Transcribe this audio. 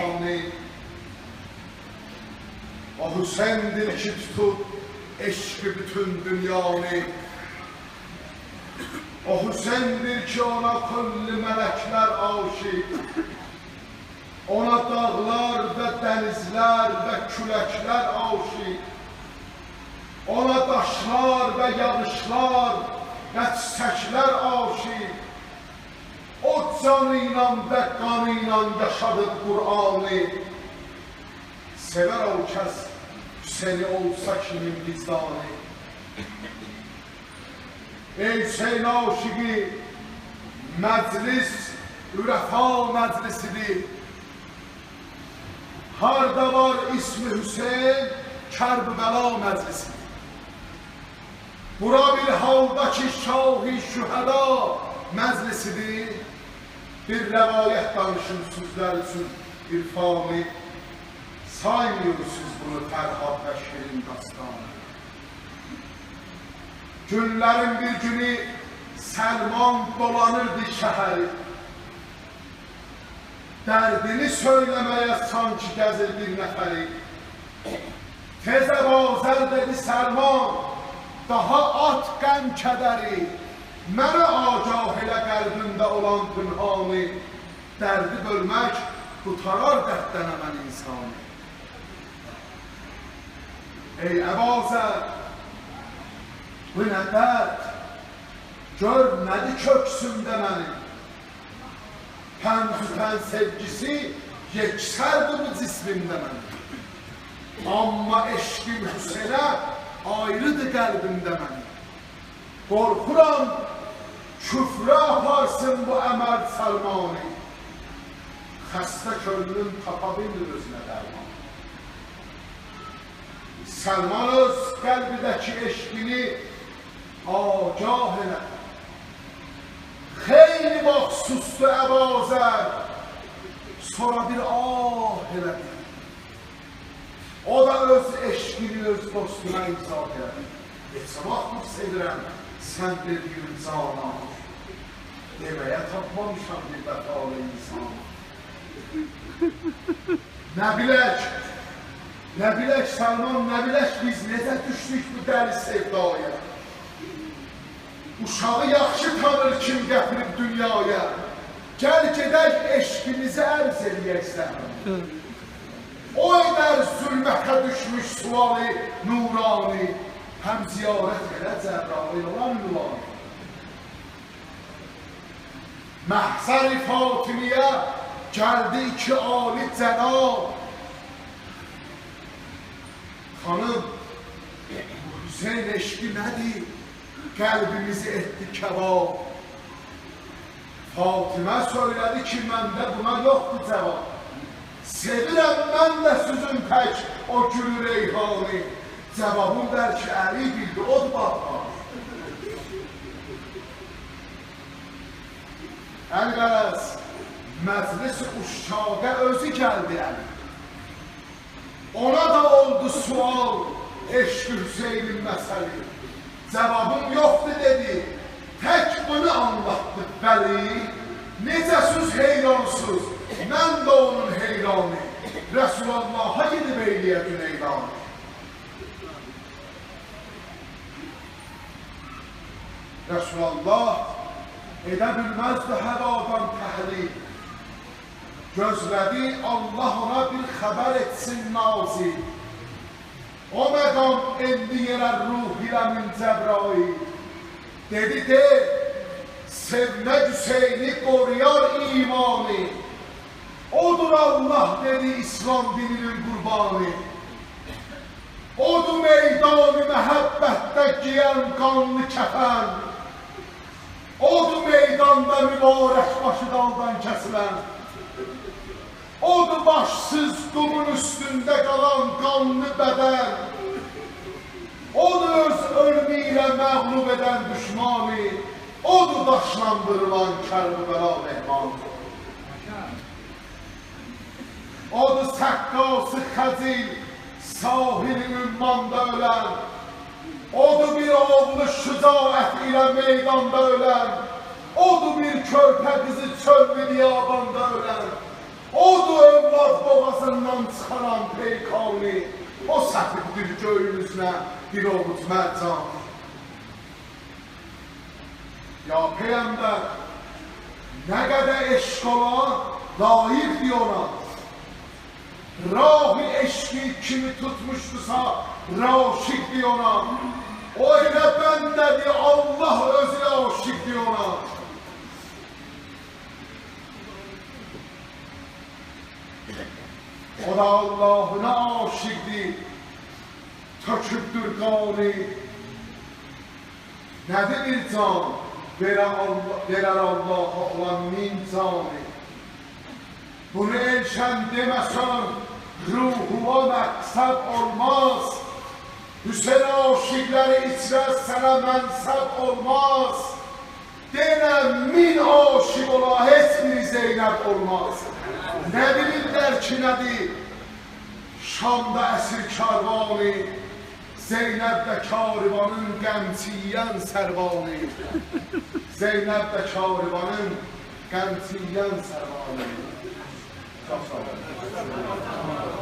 sultanı. O Hüseyin'dir ki tutup eşki bütün dünyanı. O Hüseyin'dir ki ona kulli melekler aşık. Ona dağlar ve denizler ve küləklər aşık. Ona daşlar ve yağışlar ve çiçekler aşık. O canıyla ve kanıyla yaşadı Kur'an'ı. Sever o kəs Hüseyin'i olsa kimin vicdanı. Ey Hüseyin aşıqı, məclis ürəfa məclisidir. Harda var ismi Hüseyin, Kərbəla məclisidir. Bura bir haldaki şahi şühəda məclisidir. Bir rəvayət danışın sözlər üçün irfanı. Saymıyorsunuz bunu Fərhad və Şirin dastanı. Günlərin bir günü Səlman dolanırdı şəhəri. Dərdini söyləməyə sanki gəzir bir nəfəri. Tezə bazər dedi Səlman, daha at qəm kədəri. Mənə agah elə qəlbimdə olan pünhanı. Dərdi bölmək qutarar dərddən əmən insanı. Ey Əbazər, bu nə dərd? Gör nədir köksümdə mənim? Pəncüpən sevgisi yeksərdir bu cismimdə mənim. Amma eşqim Hüseynə ayrıdır qəlbimdə mənim. Qorxuram, küfrə aparsın bu əməl Səlmanı. Xəstə könlüm tapa bildir özünə dərman. Səlman öz qəlbidəki eşqini agah elə. Xeyli vaxt sustu Əbazər, sonra bir ah elədi. O da öz eşqini öz dostuna izah elədi. Neçə vaxtdır sevirəm, sən dediyin cana. Deməyə tapmamışam bir vəfalı insan. Nə bilək Səlman, nə bilək biz necə düşdük bu dəli sevdaya. Uşağı yaxşı tanır kim gətirib dünyaya. Gəl gedək eşqimizi ərz eləyək sənə. O edər zülmətə düşmüş sualı nurani. Həm ziyarət elə Cəbrayıl olan nurani. Məhzər-i Fatimiyə gəldi iki ali cənab. Xanım, Hüseyin eşqi nədir? Qəlbimizi etdi kebab. Fatimə söylədi ki, məndə buna yoxdur cavab. Sevirəm mən də süzün tək o gülü reyhanı. Cavabım der ki, əli bildi, od baxar. Əl-qərəz, məclis uşşaqa özü gəldi əli. Ona da oldu sual, eşq Hüseynin məsəli. Cavabım yoxdur dedi, tək bunu anlattı bəli. Necəsiz heyransız, mən də onun heyranı. Rəsulallaha gedib eyləyədin eylanı. Rəsulallah edə bilməzdi həvadan təhlil. Gözlədi Allah ona bir xəbər etsin nazil. O məqam endi yerə ruh ilə min Cəbrayıl. Dedi de, sevmək Hüseyni qoruyar imanı. Odur Allah dedi İslam dininin qurbanı. Odur meydanı məhəbbətdə giyən qanlı kəfən. Odur meydanda mübarək başı daldan kəsilən. Odur başsız qumun üstündə qalan qanlı bədən. Odur öz ölümü ilə məğlub edən düşmanı. Odur daşlandırılan Kərbəla mehmanı. Odur səqqası xəzil, sahili ümmanda ölən. Odur bir oğlu şücaət ilə meydanda ölən. Odur bir körpə qızı çöl bir yabanda ölən. Odur övlad Dağdan çıxaran peykani, o sətirdir göğümüzünə bir oğuz mərcan. Ya Peyğəmbər, nə qədər eşq olan, layiqdir ona. Rahi eşqi kimi tutmuşdusa, raşiqdir ona. O elə bəndədir, Allah özü aşiqdir ona. O da Allah'ına aşiqdir, tökübdür qani. Nədir bir can, verər Allah'a olan min cani. Bunu elşən deməsən, ruhuma məqsəd olmaz. Hüseyin aşiqləri içrə sənə mənsəb olmaz. Denəm min aşiq ola, heç bir Zeynəb olmaz. Nə bilirlər ki, nədir? Şamda əsir karvanı, Zeynəb də karivanın qəmçiyən sərvanı. Zeynəb də karivanın qəmçiyən sərvanı. Çok sağ olun.